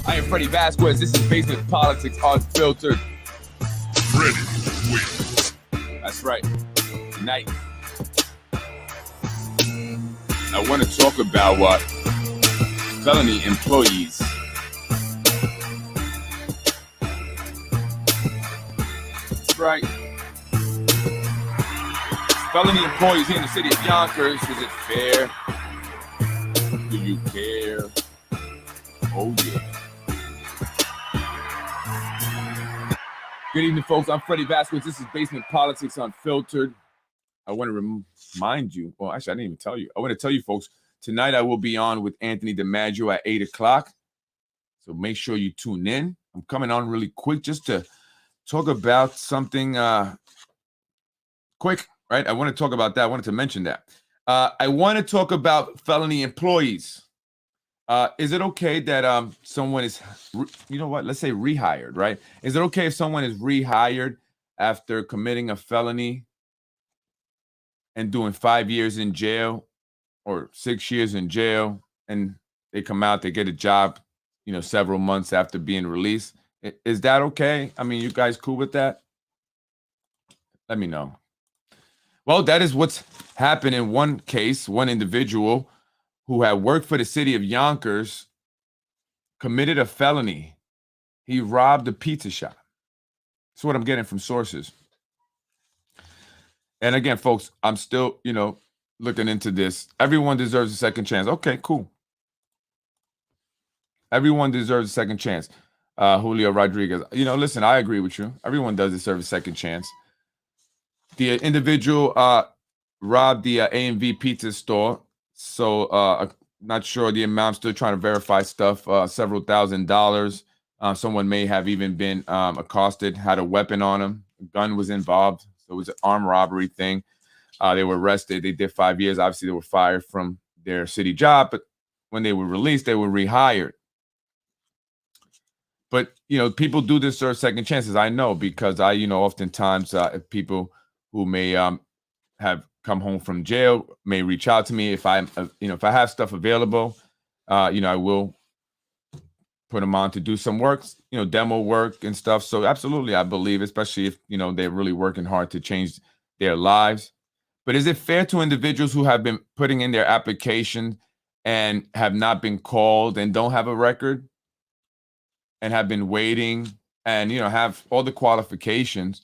I am Freddie Vasquez. This is Basement Politics Unfiltered. Ready to win. That's right. Tonight, I want to talk about what felony employees. That's right. Felony employees here in the city of Yonkers. Is it fair? Do you care? Oh, yeah. Good evening, folks. I'm Freddie Vasquez. This is Basement Politics Unfiltered. I want to remind you, well, actually, I didn't even tell you. I want to tell you, folks, tonight I will be on with Anthony DiMaggio at 8 o'clock. So make sure you tune in. I'm coming on really quick just to talk about something quick, right? I want to talk about that. I wanted to mention that. I want to talk about felony employees. Is it okay that someone is, you know what, let's say rehired, right? Is it okay if someone is rehired after committing a felony and doing 5 years in jail or 6 years in jail, and they come out, they get a job, you know, several months after being released? Is that okay? I mean, you guys cool with that? Let me know. Well, that is what's happened in one case. One individual who had worked for the city of Yonkers committed a felony. He robbed a pizza shop. That's what I'm getting from sources. And again, folks, I'm still, looking into this. Everyone deserves a second chance. Okay, cool. Everyone deserves a second chance. Julio Rodriguez. Listen, I agree with you. Everyone does deserve a second chance. The individual robbed the A&V pizza store. So not sure the amount, still trying to verify stuff, several $1,000s. Someone may have even been accosted, had a weapon on him. A gun was involved. So it was an armed robbery thing. They were arrested. They did 5 years. Obviously, they were fired from their city job. But when they were released, they were rehired. But, people do deserve second chances. I know, because oftentimes people who may have come home from jail may reach out to me if I have stuff available. I will put them on to do some work, demo work and stuff. So absolutely, I believe, especially if they're really working hard to change their lives. But is it fair to individuals who have been putting in their application and have not been called and don't have a record and have been waiting and have all the qualifications?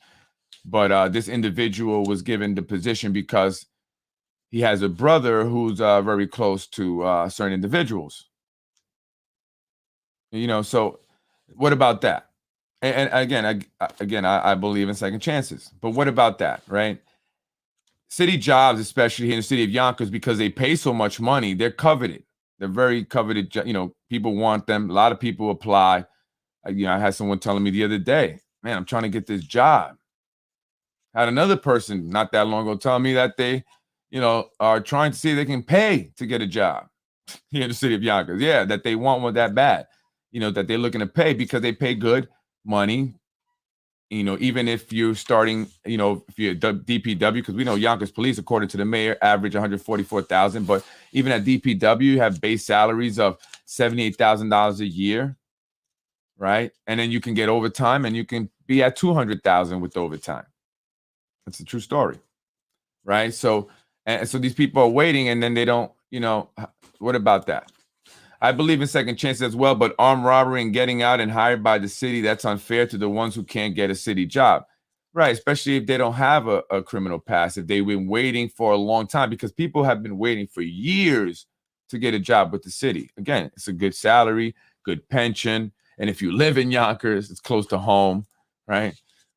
But this individual was given the position because he has a brother who's very close to certain individuals. So what about that? And again, I believe in second chances. But what about that, right? City jobs, especially here in the city of Yonkers, because they pay so much money, they're coveted. They're very coveted. People want them. A lot of people apply. I had someone telling me the other day, man, I'm trying to get this job. Had another person not that long ago tell me that they, are trying to see if they can pay to get a job here in the city of Yonkers. Yeah, that they want one that bad, that they're looking to pay because they pay good money. Even if you're starting, if you're DPW, because we know Yonkers police, according to the mayor, average $144,000. But even at DPW, you have base salaries of $78,000 a year, right? And then you can get overtime, and you can be at $200,000 with overtime. That's a true story, right? So these people are waiting, and then they don't, what about that? I believe in second chances as well, but armed robbery and getting out and hired by the city, that's unfair to the ones who can't get a city job, right? Especially if they don't have a criminal past, if they've been waiting for a long time, because people have been waiting for years to get a job with the city. Again, it's a good salary, good pension, and if you live in Yonkers, it's close to home, right?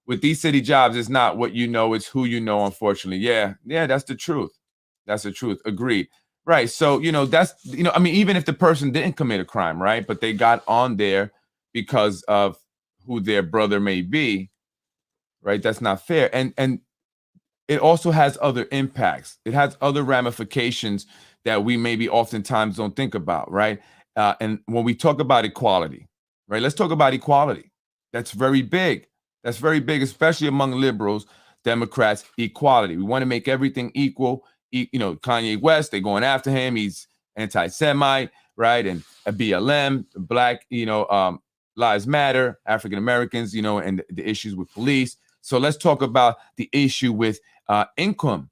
With these city jobs, it's not what you know, it's who you know, unfortunately. Yeah, that's the truth. That's the truth. Agreed. Right. So, that's, even if the person didn't commit a crime, right, but they got on there because of who their brother may be, right, that's not fair. And it also has other impacts. It has other ramifications that we maybe oftentimes don't think about, right? And when we talk about equality, right, let's talk about equality. That's very big. That's very big, especially among liberals, Democrats, equality. We want to make everything equal. Kanye West, they're going after him. He's anti-Semite. right? And a BLM, Black, Lives Matter, African Americans, and the issues with police. So let's talk about the issue with income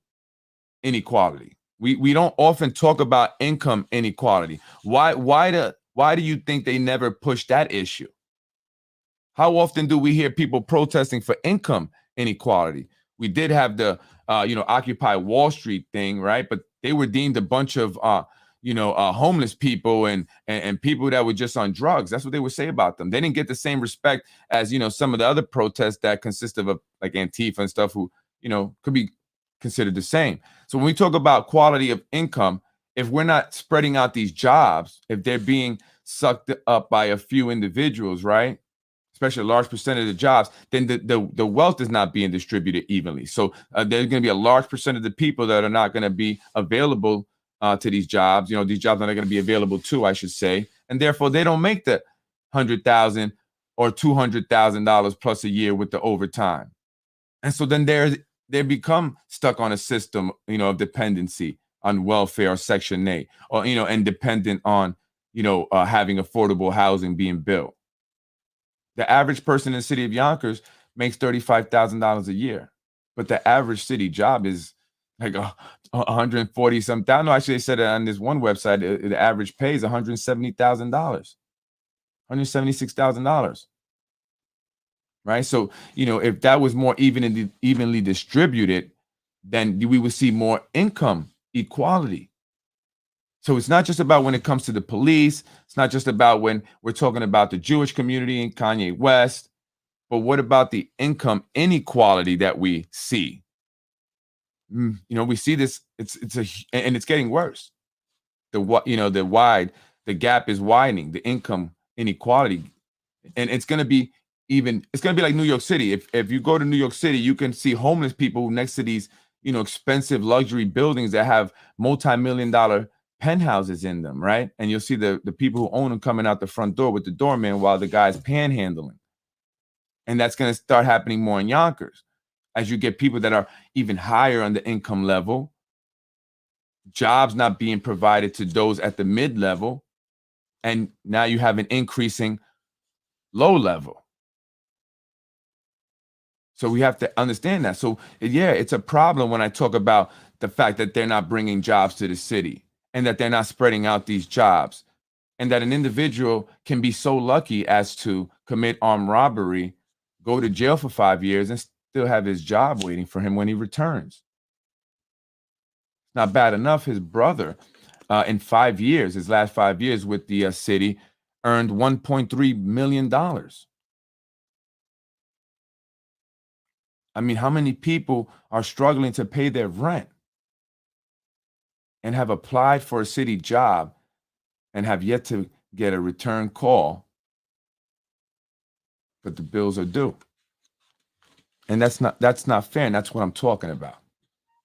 inequality. We don't often talk about income inequality. Why do you think they never push that issue? How often do we hear people protesting for income inequality? We did have the Occupy Wall Street thing, right? But they were deemed a bunch of homeless people and people that were just on drugs. That's what they would say about them. They didn't get the same respect as some of the other protests that consist of like Antifa and stuff, who could be considered the same. So when we talk about quality of income, if we're not spreading out these jobs, if they're being sucked up by a few individuals, right? Especially a large percentage of the jobs, then the wealth is not being distributed evenly. So there's going to be a large percent of the people that are not going to be available to these jobs. These jobs are not going to be available to, I should say, and therefore they don't make the $100,000 or $200,000 plus a year with the overtime, and so then they become stuck on a system, of dependency on welfare or Section 8, or and dependent on having affordable housing being built. The average person in the city of Yonkers makes $35,000 a year, but the average city job is like 140 some thousand. No, actually, they said it on this one website. The average pay is $170,000, $176,000. Right. So, if that was more evenly distributed, then we would see more income equality. So it's not just about when it comes to the police. It's not just about when we're talking about the Jewish community in Kanye West, but what about the income inequality that we see? We see this. And it's getting worse. The gap is widening. The income inequality, and it's going to be like New York City. If you go to New York City, you can see homeless people next to these expensive luxury buildings that have multi-million-dollar penthouses in them, right? And you'll see the people who own them coming out the front door with the doorman while the guy's panhandling. And that's going to start happening more in Yonkers as you get people that are even higher on the income level, jobs not being provided to those at the mid-level, and now you have an increasing low level. So we have to understand that. So yeah, it's a problem when I talk about the fact that they're not bringing jobs to the city, and that they're not spreading out these jobs, and that an individual can be so lucky as to commit armed robbery, go to jail for 5 years, and still have his job waiting for him when he returns. Not bad enough, his brother, in 5 years, his last 5 years with the city, earned $1.3 million. I mean, how many people are struggling to pay their rent and have applied for a city job and have yet to get a return call, but the bills are due? And that's not fair. And that's what I'm talking about,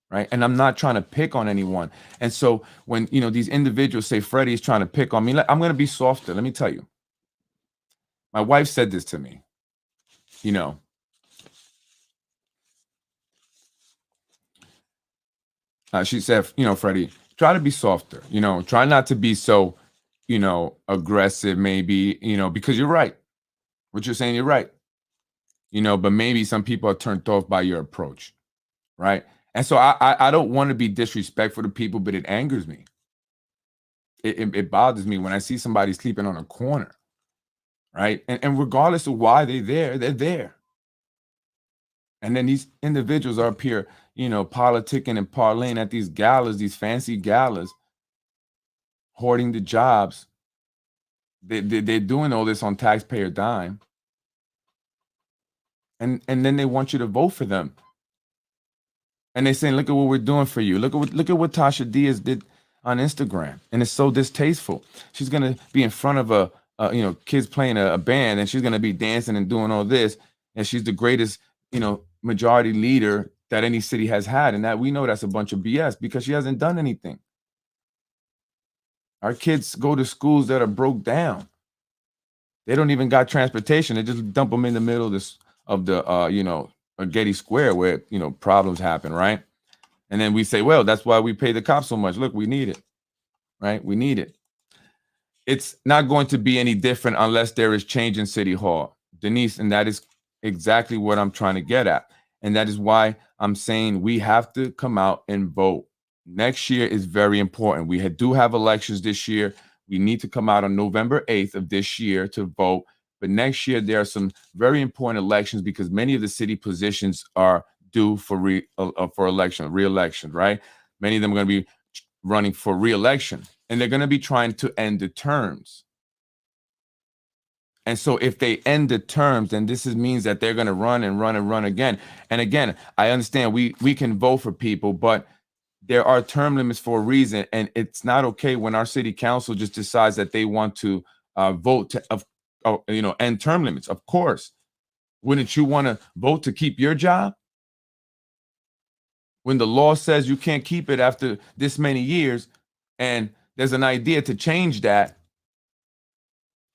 right? And I'm not trying to pick on anyone. And so when these individuals say Freddie is trying to pick on me, I'm going to be softer. Let me tell you, my wife said this to me. She said, Freddie, try to be softer. Try not to be so, aggressive. Maybe because you're right. What you're saying, you're right. But maybe some people are turned off by your approach, right? And so I don't want to be disrespectful to people, but it angers me. It bothers me when I see somebody sleeping on a corner, right? And regardless of why they're there. And then these individuals are up here, politicking and parlaying at these galas, these fancy galas, hoarding the jobs. They're doing all this on taxpayer dime. And then they want you to vote for them. And they're saying, look at what we're doing for you. Look at what Tasha Diaz did on Instagram. And it's so distasteful. She's going to be in front of kids playing a band, and she's going to be dancing and doing all this. And she's the greatest, majority leader that any city has had. And that we know that's a bunch of BS because she hasn't done anything. Our kids go to schools that are broke down. They don't even got transportation. They just dump them in the middle of the Getty Square where, problems happen, right? And then we say, well, that's why we pay the cops so much. Look, we need it, right? We need it. it's not going to be any different unless there is change in City Hall, Denise. And that is exactly what I'm trying to get at. And that is why I'm saying we have to come out and vote. Next year is very important. We do have elections this year. We need to come out on November 8th of this year to vote. But next year, there are some very important elections because many of the city positions are due for re-election, right? Many of them are going to be running for re-election, and they're going to be trying to end the terms. And so if they end the terms, then this means that they're going to run and run and run again. And again, I understand we can vote for people, but there are term limits for a reason. And it's not okay when our city council just decides that they want to vote to, end term limits. Of course, wouldn't you want to vote to keep your job? When the law says you can't keep it after this many years, and there's an idea to change that,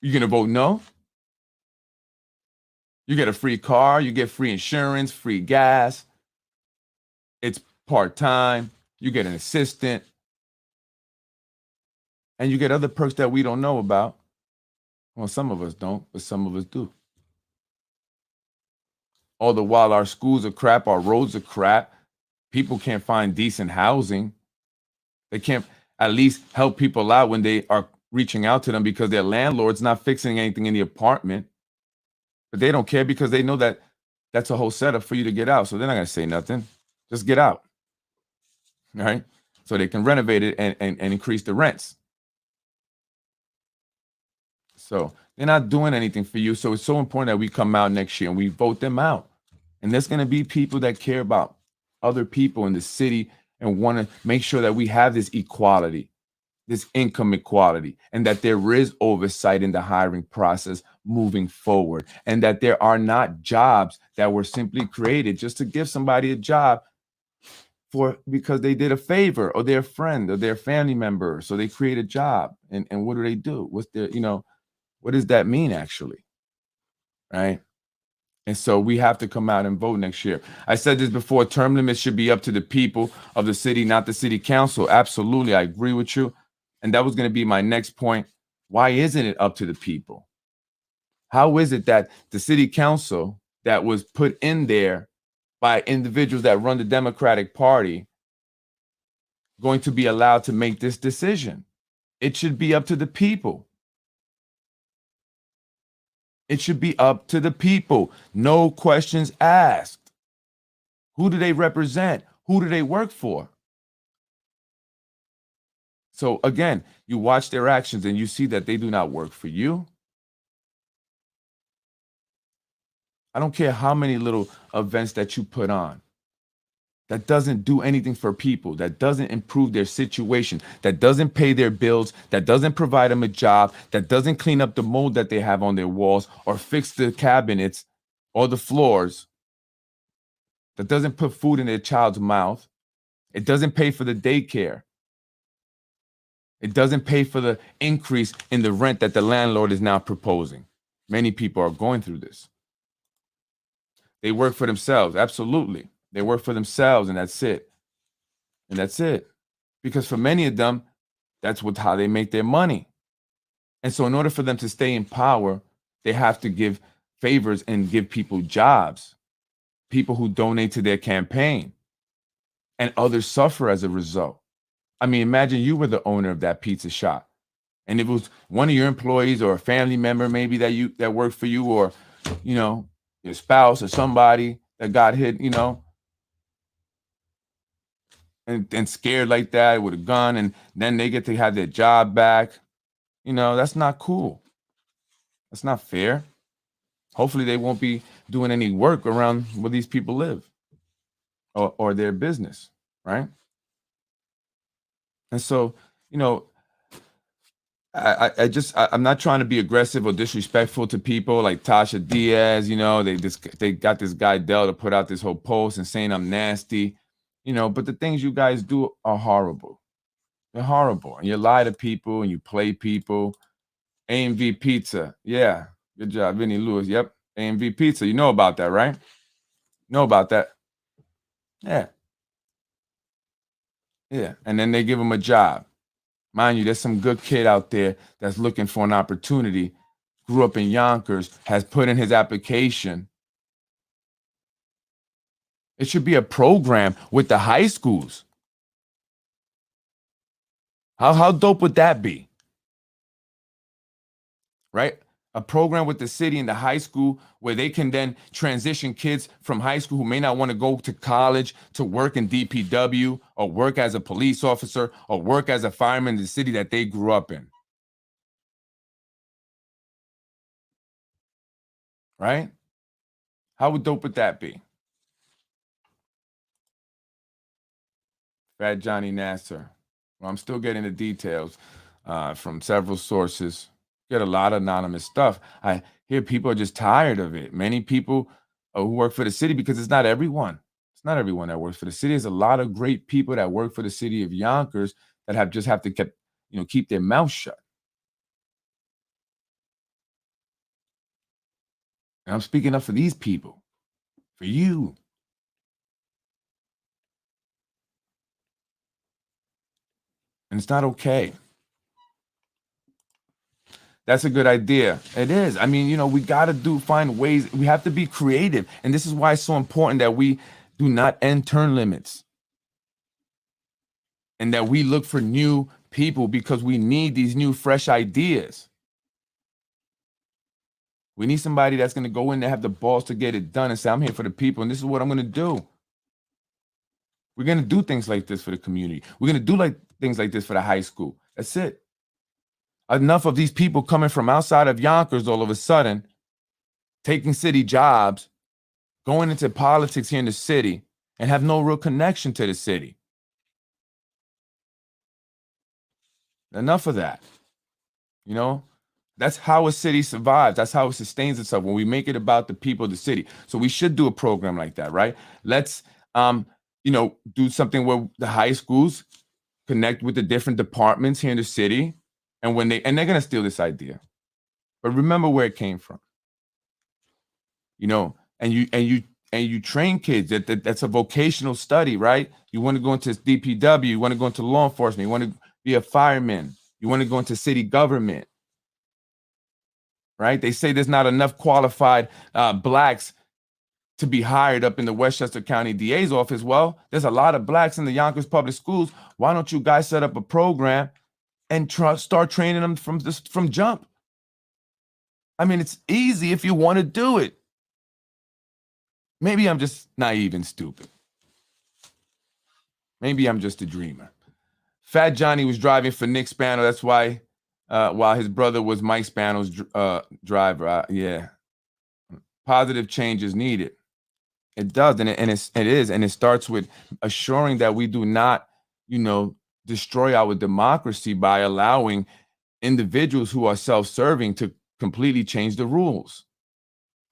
you're going to vote no? You get a free car, you get free insurance, free gas. It's part-time. You get an assistant. And you get other perks that we don't know about. Well, some of us don't, but some of us do. All the while our schools are crap, our roads are crap. People can't find decent housing. They can't at least help people out when they are reaching out to them because their landlord's not fixing anything in the apartment. But they don't care because they know that that's a whole setup for you to get out. So they're not going to say nothing. Just get out. All right? So they can renovate it and increase the rents. So they're not doing anything for you. So it's so important that we come out next year and we vote them out. And there's going to be people that care about other people in the city and want to make sure that we have this equality, this income equality, and that there is oversight in the hiring process moving forward, and that there are not jobs that were simply created just to give somebody a job because they did a favor or their friend or their family member. So they create a job. And what do? What's their, what does that mean actually? Right? And so we have to come out and vote next year. I said this before, term limits should be up to the people of the city, not the city council. Absolutely. I agree with you. And that was going to be my next point. Why isn't it up to the people? How is it that the city council that was put in there by individuals that run the Democratic Party going to be allowed to make this decision? It should be up to the people. It should be up to the people. No questions asked. Who do they represent? Who do they work for? So again, you watch their actions and you see that they do not work for you. I don't care how many little events that you put on. That doesn't do anything for people. That doesn't improve their situation. That doesn't pay their bills. That doesn't provide them a job. That doesn't clean up the mold that they have on their walls or fix the cabinets or the floors. That doesn't put food in their child's mouth. It doesn't pay for the daycare. It doesn't pay for the increase in the rent that the landlord is now proposing. Many people are going through this. They work for themselves. Absolutely. They work for themselves, and that's it. And that's it. Because for many of them, that's how they make their money. And so in order for them to stay in power, they have to give favors and give people jobs, people who donate to their campaign, and others suffer as a result. I mean, imagine you were the owner of that pizza shop, and it was one of your employees or a family member maybe that worked for you, or, your spouse or somebody that got hit, and scared like that with a gun, and then they get to have their job back. That's not cool. That's not fair. Hopefully they won't be doing any work around where these people live or their business, right? And so, I'm not trying to be aggressive or disrespectful to people like Tasha Diaz. They got this guy Dell to put out this whole post and saying I'm nasty, but the things you guys do are horrible. They're horrible. And you lie to people and you play people. AMV Pizza. Yeah. Good job, Vinny Lewis. Yep. AMV Pizza. You know about that, right? Know about that. Yeah. Yeah. And then they give them a job. Mind you, there's some good kid out there that's looking for an opportunity, grew up in Yonkers, has put in his application. It should be a program with the high schools. How dope would that be? Right? A program with the city and the high school where they can then transition kids from high school who may not want to go to college to work in DPW or work as a police officer or work as a fireman in the city that they grew up in. Right? How dope would that be? Fat Johnny Nasser. Well, I'm still getting the details from several sources. Get a lot of anonymous stuff. I hear people are just tired of it. Many people who work for the city, because it's not everyone. It's not everyone that works for the city. There's a lot of great people that work for the city of Yonkers that have to keep their mouth shut. And I'm speaking up for these people, for you. And it's not okay. That's a good idea. It is. I mean, we got to find ways. We have to be creative. And this is why it's so important that we do not end term limits. And that we look for new people because we need these new, fresh ideas. We need somebody that's going to go in there, have the balls to get it done and say, I'm here for the people. And this is what I'm going to do. We're going to do things like this for the community. We're going to do things like this for the high school. That's it. Enough of these people coming from outside of Yonkers all of a sudden, taking city jobs, going into politics here in the city, and have no real connection to the city. Enough of that. That's how a city survives. That's how it sustains itself, when we make it about the people of the city. So we should do a program like that, right? Let's, do something where the high schools connect with the different departments here in the city. And they're going to steal this idea, but remember where it came from, and you train kids that's a vocational study, right? You want to go into DPW, you want to go into law enforcement, you want to be a fireman, you want to go into city government, right? They say there's not enough qualified blacks to be hired up in the Westchester County DA's office. Well, there's a lot of blacks in the Yonkers public schools. Why don't you guys set up a program and start training them from jump? I mean, it's easy if you want to do it. Maybe I'm just naive and stupid. Maybe I'm just a dreamer. Fat Johnny was driving for Nick Spano. That's why, while his brother was Mike Spano's driver. Yeah. Positive change is needed. It does, and it starts with assuring that we do not, destroy our democracy by allowing individuals who are self-serving to completely change the rules.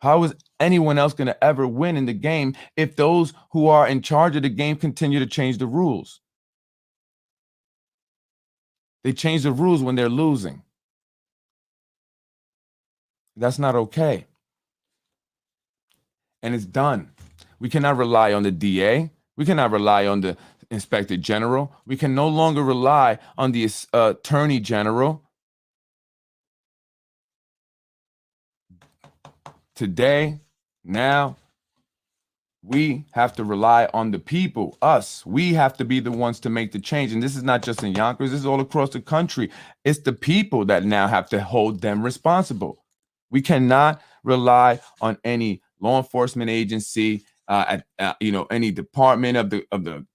How is anyone else going to ever win in the game if those who are in charge of the game continue to change the rules? They change the rules when they're losing. That's not okay. And it's done. We cannot rely on the DA. We cannot rely on the Inspector General. We can no longer rely on the Attorney General. Today, now, we have to rely on the people, us. We have to be the ones to make the change. And this is not just in Yonkers. This is all across the country. It's the people that now have to hold them responsible. We cannot rely on any law enforcement agency, any department of the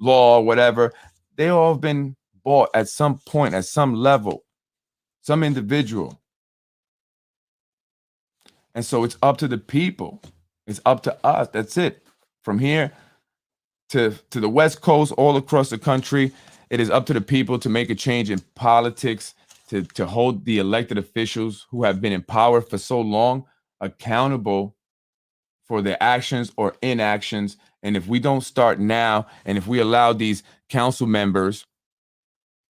law or whatever. They all have been bought at some point, at some level, some individual. And so it's up to the people. It's up to us. That's it. From here to the West Coast, all across the country, it is up to the people to make a change in politics, to hold the elected officials who have been in power for so long accountable for their actions or inactions. And if we don't start now, and if we allow these council members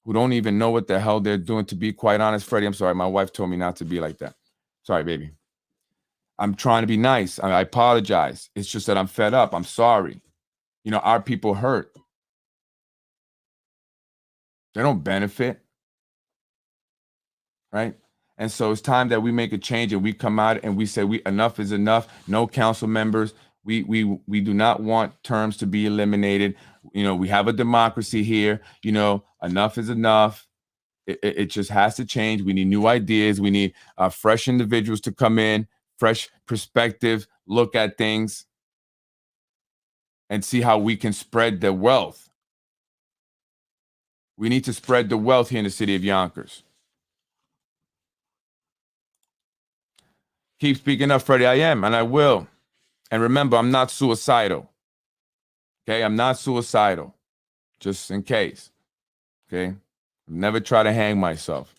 who don't even know what the hell they're doing, to be quite honest, Freddie, I'm sorry, my wife told me not to be like that. Sorry, baby. I'm trying to be nice. I apologize. It's just that I'm fed up. I'm sorry. Our people hurt. They don't benefit. right? And so it's time that we make a change and we come out and we say enough is enough. No council members. We do not want terms to be eliminated. We have a democracy here. Enough is enough. It just has to change. We need new ideas. We need fresh individuals to come in, fresh perspective, look at things, and see how we can spread the wealth. We need to spread the wealth here in the city of Yonkers. Keep speaking up, Freddie. I am, and I will. And remember, I'm not suicidal. Okay, I'm not suicidal, just in case. Okay, never try to hang myself.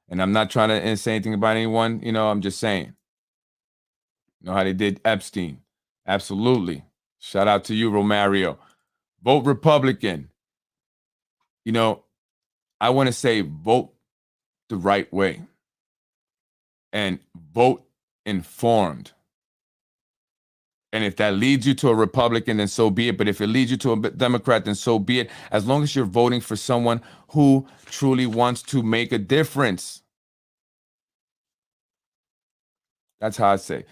And I'm not trying to say anything about anyone. I'm just saying. How they did Epstein. Absolutely. Shout out to you, Romario. Vote Republican. I want to say vote the right way. And vote informed. And if that leads you to a Republican, then so be it. But if it leads you to a Democrat, then so be it. As long as you're voting for someone who truly wants to make a difference. That's how I say.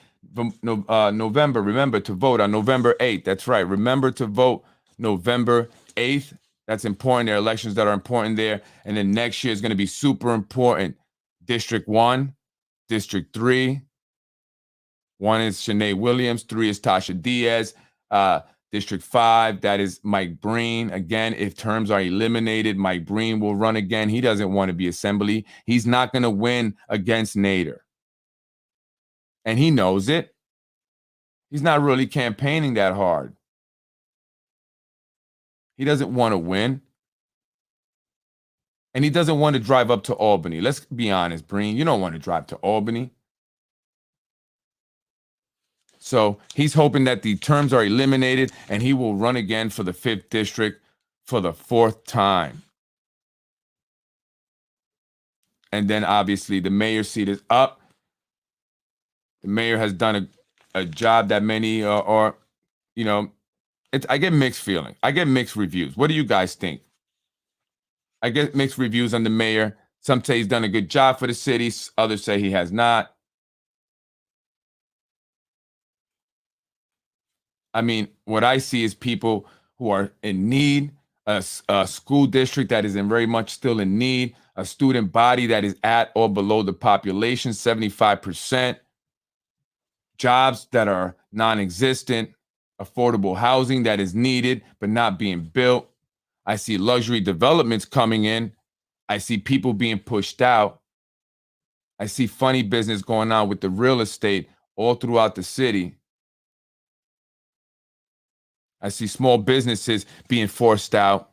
November, remember to vote on November 8th. That's right. Remember to vote November 8th. That's important. There are elections that are important there. And then next year is going to be super important. District 1, District 3. 1 is Shanae Williams. 3 is Tasha Diaz. District 5, that is Mike Breen. Again, if terms are eliminated, Mike Breen will run again. He doesn't want to be assembly. He's not going to win against Nader. And he knows it. He's not really campaigning that hard. He doesn't want to win. And he doesn't want to drive up to Albany. Let's be honest, Breen. You don't want to drive to Albany. So he's hoping that the terms are eliminated and he will run again for the 5th district for the 4th time. And then obviously the mayor's seat is up. The mayor has done a job that many I get mixed feelings. I get mixed reviews. What do you guys think? I get mixed reviews on the mayor. Some say he's done a good job for the city. Others say he has not. I mean, what I see is people who are in need, a school district that is very much still in need, a student body that is at or below the population, 75%. Jobs that are non-existent, affordable housing that is needed but not being built. I see luxury developments coming in. I see people being pushed out. I see funny business going on with the real estate all throughout the city. I see small businesses being forced out.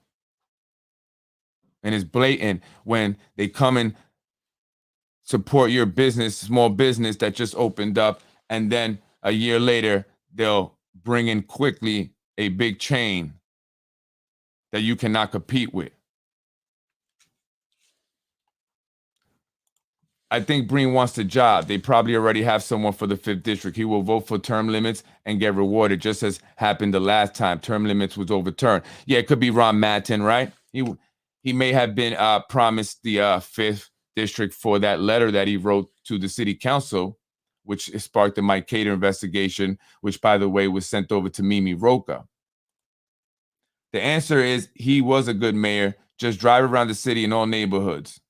And it's blatant when they come and support your business, small business that just opened up. And then a year later, they'll bring in quickly a big chain that you cannot compete with. I think Breen wants the job. They probably already have someone for the 5th district. He will vote for term limits and get rewarded, just as happened the last time term limits was overturned. Yeah, it could be Ron Mattin, right? He may have been promised the 5th district for that letter that he wrote to the city council, which sparked the Mike Cater investigation, which, by the way, was sent over to Mimi Roca. The answer is he was a good mayor. Just drive around the city in all neighborhoods.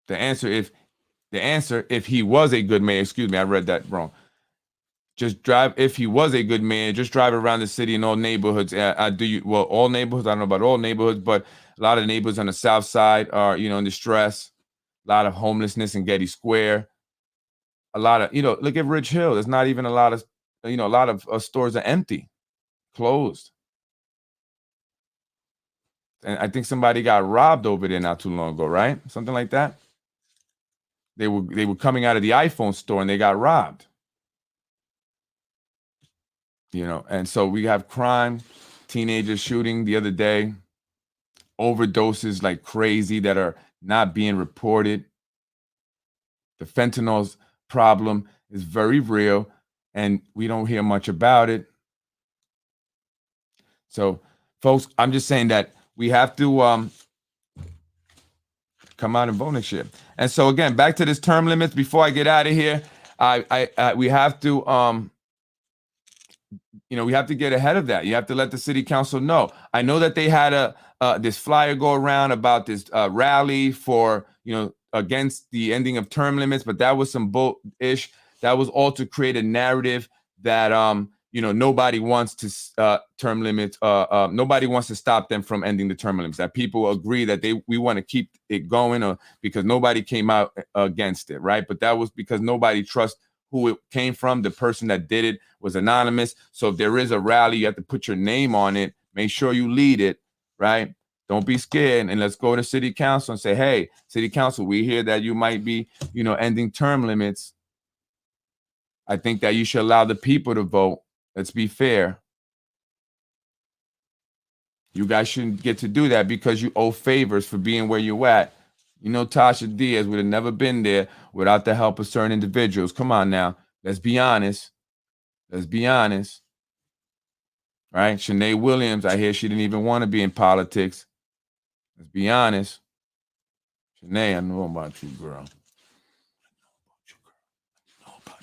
The answer, if he was a good mayor, excuse me, I read that wrong. If he was a good mayor, just drive around the city in all neighborhoods. All neighborhoods, I don't know about all neighborhoods, but a lot of neighborhoods on the south side are, in distress. A lot of homelessness in Getty Square. A lot of, look at Ridge Hill. There's not even a lot of, a lot of stores are empty, closed. And I think somebody got robbed over there not too long ago, right? Something like that. They were coming out of the iPhone store and they got robbed. And so we have crime, teenagers shooting the other day, overdoses like crazy that are not being reported. The fentanyl problem is very real, and we don't hear much about it. So, folks, I'm just saying that we have to come out and vote next year. And so again, back to this term limits. Before I get out of here, we have to we have to get ahead of that. You have to let the city council know. I know that they had this flyer go around about this rally for against the ending of term limits, but that was some bull-ish. That was all to create a narrative that nobody wants to term limits. Nobody wants to stop them from ending the term limits. That people agree that we want to keep it going, because nobody came out against it, right? But that was because nobody trusts who it came from. The person that did it was anonymous. So if there is a rally, you have to put your name on it. Make sure you lead it, right? Don't be scared, and let's go to city council and say, hey, city council, we hear that you might be, ending term limits. I think that you should allow the people to vote. Let's be fair. You guys shouldn't get to do that because you owe favors for being where you're at. Tasha Diaz would have never been there without the help of certain individuals. Come on now. Let's be honest. Let's be honest. Right? Shanae Williams, I hear she didn't even want to be in politics. Let's be honest. Shanae, I know about you, girl. I know about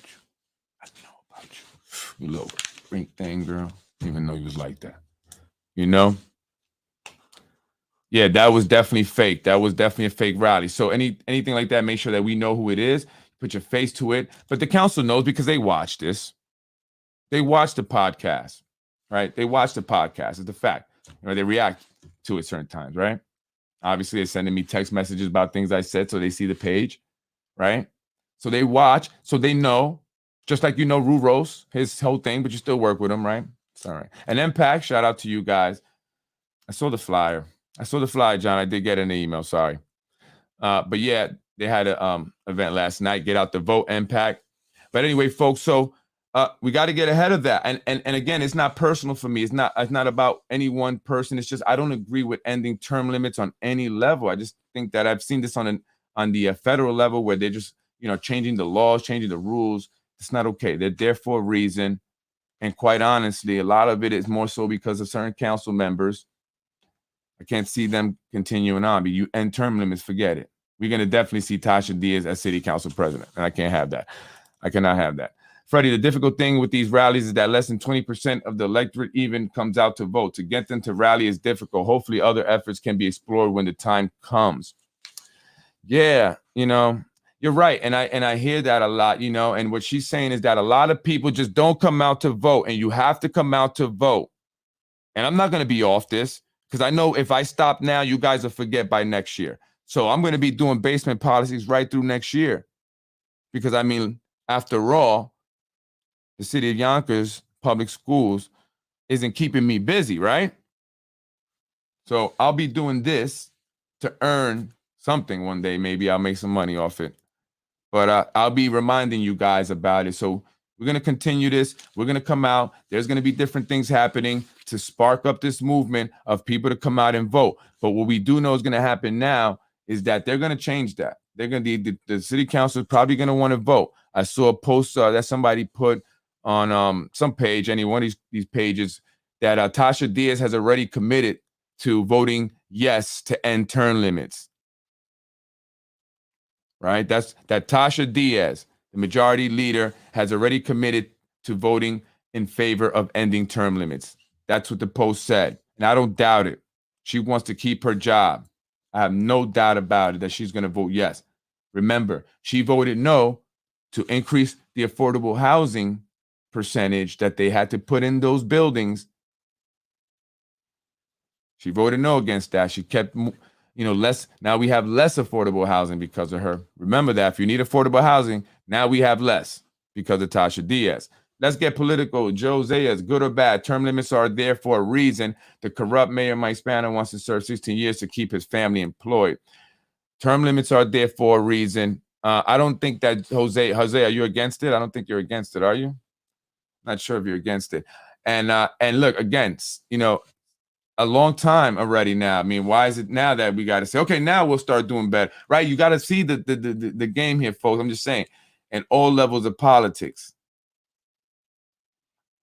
you. You little rink thing, girl. Didn't even know you was like that. Yeah, that was definitely fake. That was definitely a fake rally. So anything like that, make sure that we know who it is. Put your face to it. But the council knows because they watched this. They watched the podcast, right? They watched the podcast. It's a fact. They react to it certain times, right? Obviously, they're sending me text messages about things I said, so they see the page, right? So they watch, so they know, just like Rue Rose, his whole thing, but you still work with him, right? It's all right. And Impact, shout out to you guys. I saw the flyer, John. I did get an email, sorry. But yeah, they had an event last night, Get Out the Vote, Impact. But anyway, folks, so we got to get ahead of that. And again, it's not personal for me. It's not about any one person. It's just I don't agree with ending term limits on any level. I just think that I've seen this on the federal level where they're just changing the laws, changing the rules. It's not okay. They're there for a reason. And quite honestly, a lot of it is more so because of certain council members. I can't see them continuing on. But you end term limits, forget it. We're going to definitely see Tasha Diaz as city council president. And I can't have that. I cannot have that. Freddie, the difficult thing with these rallies is that less than 20% of the electorate even comes out to vote. To get them to rally is difficult. Hopefully other efforts can be explored when the time comes. Yeah, you're right. And I hear that a lot, and what she's saying is that a lot of people just don't come out to vote, and you have to come out to vote. And I'm not going to be off this because I know if I stop now, you guys will forget by next year. So I'm going to be doing basement policies right through next year. Because after all, the city of Yonkers public schools isn't keeping me busy, right? So I'll be doing this to earn something one day. Maybe I'll make some money off it. But I'll be reminding you guys about it. So we're going to continue this. We're going to come out. There's going to be different things happening to spark up this movement of people to come out and vote. But what we do know is going to happen now is that they're going to change that. They're going to the city council is probably going to want to vote. I saw a post that somebody put on some page, any one of these pages, that Tasha Diaz has already committed to voting yes to end term limits. Right? That Tasha Diaz, the majority leader, has already committed to voting in favor of ending term limits. That's what the post said. And I don't doubt it. She wants to keep her job. I have no doubt about it that she's going to vote yes. Remember, she voted no to increase the affordable housing percentage that they had to put in those buildings. She voted no against that. She kept less. Now we have less affordable housing because of her. Remember that if you need affordable housing, now we have less because of Tasha Diaz. Let's get political. Joe Zayas, good or bad, term limits are there for a reason. The corrupt mayor, Mike Spano, wants to serve 16 years to keep his family employed. Term limits are there for a reason. I don't think that Jose, are you against it? I don't think you're against it, are you? Not sure if you're against it. And look, again, a long time already now. Why is it now that we got to say, okay, now we'll start doing better, right? You got to see the game here, folks. I'm just saying, in all levels of politics.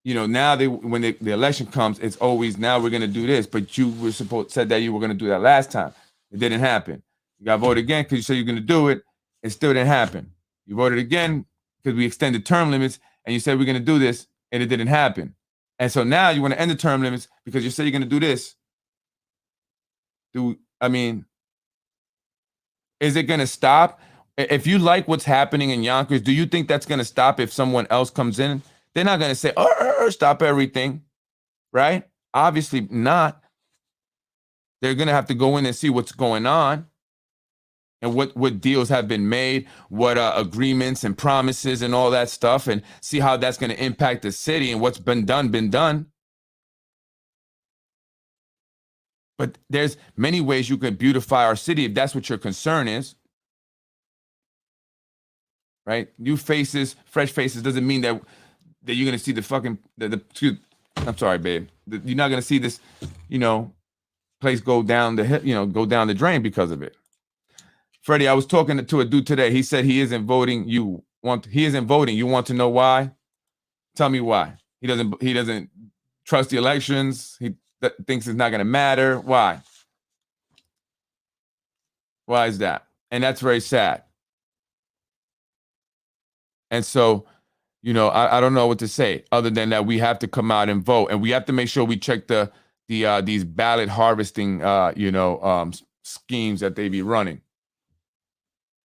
Now when the election comes, it's always now we're going to do this, but you said that you were going to do that last time. It didn't happen. You got voted again because you said you're going to do it. It still didn't happen. You voted again because we extended term limits, and you said we're going to do this, and it didn't happen. And so now you want to end the term limits because you said you're going to do this. Is it going to stop? If you like what's happening in Yonkers, do you think that's going to stop if someone else comes in? They're not going to say, stop everything, right? Obviously not. They're going to have to go in and see what's going on and what deals have been made, what agreements and promises and all that stuff, and see how that's going to impact the city and what's been done. But there's many ways you can beautify our city if that's what your concern is. Right? New faces, fresh faces doesn't mean that you're going to see the fucking, I'm sorry, babe. You're not going to see this, place go down the drain because of it. Freddie, I was talking to a dude today. He said he isn't voting. He isn't voting. You want to know why? Tell me why. He doesn't trust the elections. He thinks it's not going to matter. Why? Why is that? And that's very sad. And so, I don't know what to say other than that we have to come out and vote, and we have to make sure we check these ballot harvesting schemes that they be running.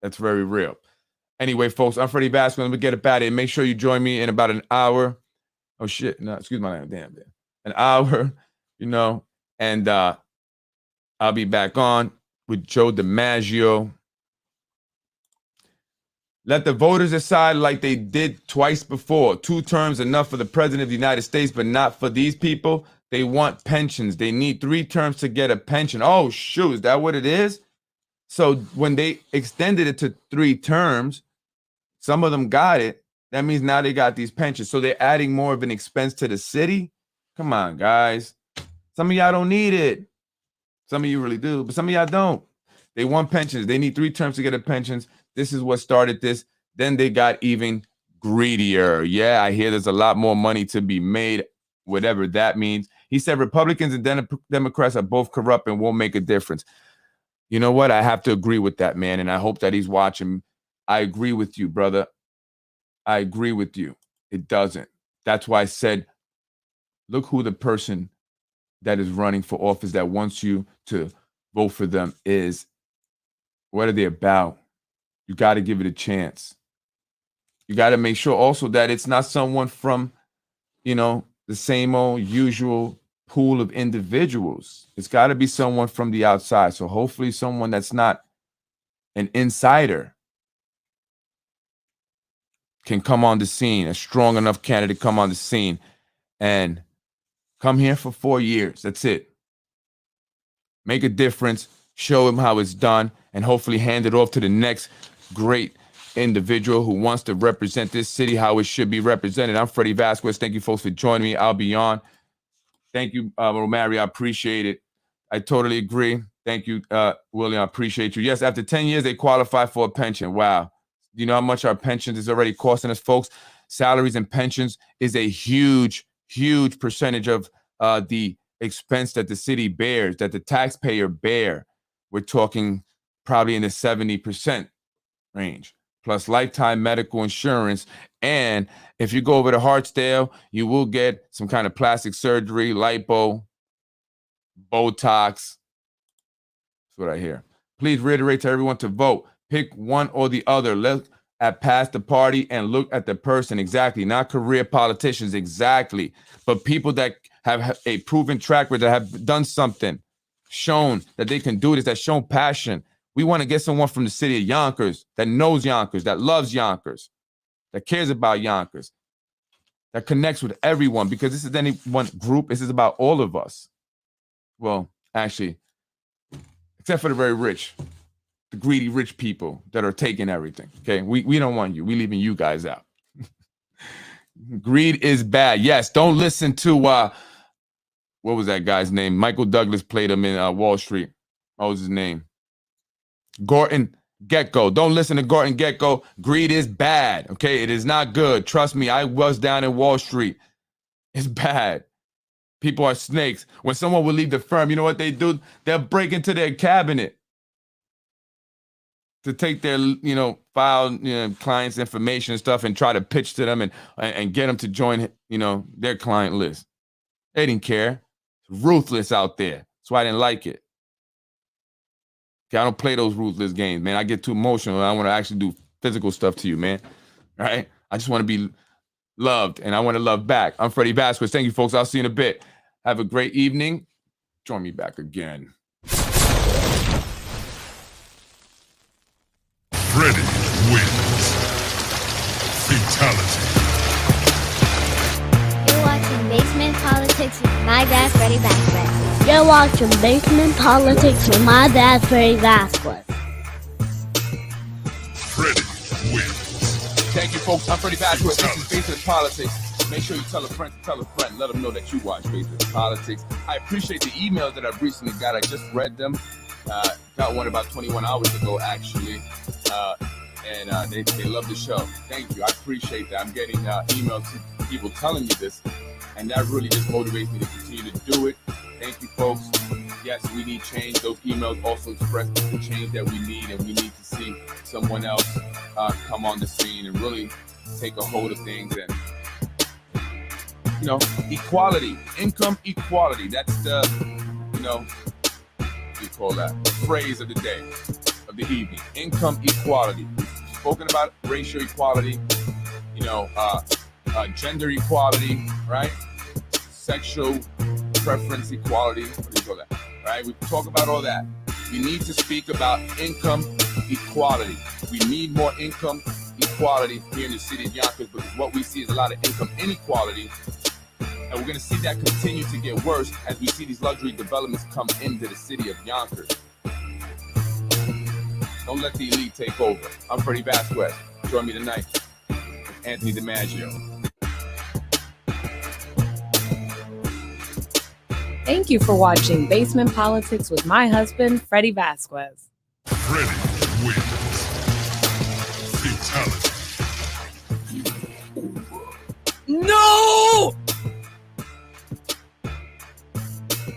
That's very real. Anyway, folks, I'm Freddie Vasquez. Let me get it back in. Make sure you join me in about an hour. Oh shit! No, excuse my name. Damn. An hour, and I'll be back on with Joe DiMaggio. Let the voters decide like they did twice before. 2 terms enough for the president of the United States, but not for these people. They want pensions. They need 3 terms to get a pension. Oh, shoot. Is that what it is? So when they extended it to 3 terms, some of them got it. That means now they got these pensions. So they're adding more of an expense to the city. Come on, guys. Some of y'all don't need it. Some of you really do, but some of y'all don't. They want pensions. They need 3 terms to get a pensions. This is what started this. Then they got even greedier. Yeah, I hear there's a lot more money to be made, whatever that means. He said Republicans and Democrats are both corrupt and won't make a difference. You know what? I have to agree with that, man, and I hope that he's watching. I agree with you, brother. I agree with you. It doesn't. That's why I said, look who the person that is running for office that wants you to vote for them is. What are they about? You got to give it a chance. You got to make sure also that it's not someone from, the same old usual pool of individuals. It's got to be someone from the outside. So hopefully someone that's not an insider can come on the scene, a strong enough candidate come on the scene and come here for 4 years. That's it. Make a difference, show him how it's done, and hopefully hand it off to the next great individual who wants to represent this city how it should be represented. I'm Freddie Vasquez. Thank you, folks, for joining me. I'll be on. Thank you, Romari. I appreciate it. I totally agree. Thank you, William. I appreciate you. Yes, after 10 years, they qualify for a pension. Wow. You know how much our pensions is already costing us, folks? Salaries and pensions is a huge, huge percentage of the expense that the city bears, that the taxpayer bear. We're talking probably in the 70% range, plus lifetime medical insurance. And if you go over to Hartsdale, you will get some kind of plastic surgery, lipo, Botox. That's what I hear. Please reiterate to everyone to vote. Pick one or the other. Look at past the party and look at the person. Exactly. Not career politicians. Exactly. But people that have a proven track record, that have done something, shown that they can do this, that shown passion. We want to get someone from the city of Yonkers that knows Yonkers, that loves Yonkers, that cares about Yonkers, that connects with everyone, because this is any one group. This is about all of us. Well, actually, except for the very rich, the greedy rich people that are taking everything. Okay, we don't want you. We leaving you guys out. Greed is bad. Yes, don't listen to what was that guy's name? Michael Douglas played him in Wall Street. What was his name? Gordon Gekko. Don't listen to Gordon Gekko. Greed is bad. Okay, it is not good. Trust me, I was down in Wall Street. It's bad. People are snakes. When someone will leave the firm, you know what they do? They'll break into their cabinet. to take their, file, clients' information and stuff and try to pitch to them and get them to join, their client list. They didn't care. It's ruthless out there. That's why I didn't like it. Okay, I don't play those ruthless games, man. I get too emotional. I want to actually do physical stuff to you, man. All right? I just want to be loved, and I want to love back. I'm Freddie Vasquez. Thank you, folks. I'll see you in a bit. Have a great evening. Join me back again. Freddie wins. Fatality. You're watching Basement Politics with my dad, Freddie Vasquez. You're watching Basement Politics with my dad, Freddie Vasquez. Freddie wins. Thank you, folks. I'm Freddie Vasquez. This is Basement Politics. Make sure you tell a friend to tell a friend. Let them know that you watch Basement Politics. I appreciate the emails that I've recently got. I just read them. Got one about 21 hours ago, actually. And they love the show. Thank you. I appreciate that. I'm getting emails to people telling me this. And that really just motivates me to continue to do it. Thank you, folks. Yes, we need change. Those emails also express the change that we need. And we need to see someone else come on the scene and really take a hold of things. And, equality, income equality. That's the, what do you call that? The phrase of the day, of the evening. Income equality. We've spoken about racial equality, gender equality, right? Sexual preference equality. What do you call that? Right? We talk about all that. We need to speak about income equality. We need more income equality here in the city of Yonkers because what we see is a lot of income inequality. And we're going to see that continue to get worse as we see these luxury developments come into the city of Yonkers. Don't let the elite take over. I'm Freddie Vasquez. Join me tonight with Anthony DiMaggio. Thank you for watching Basement Politics with my husband, Freddie Vasquez. Freddie wins. Fatality. No!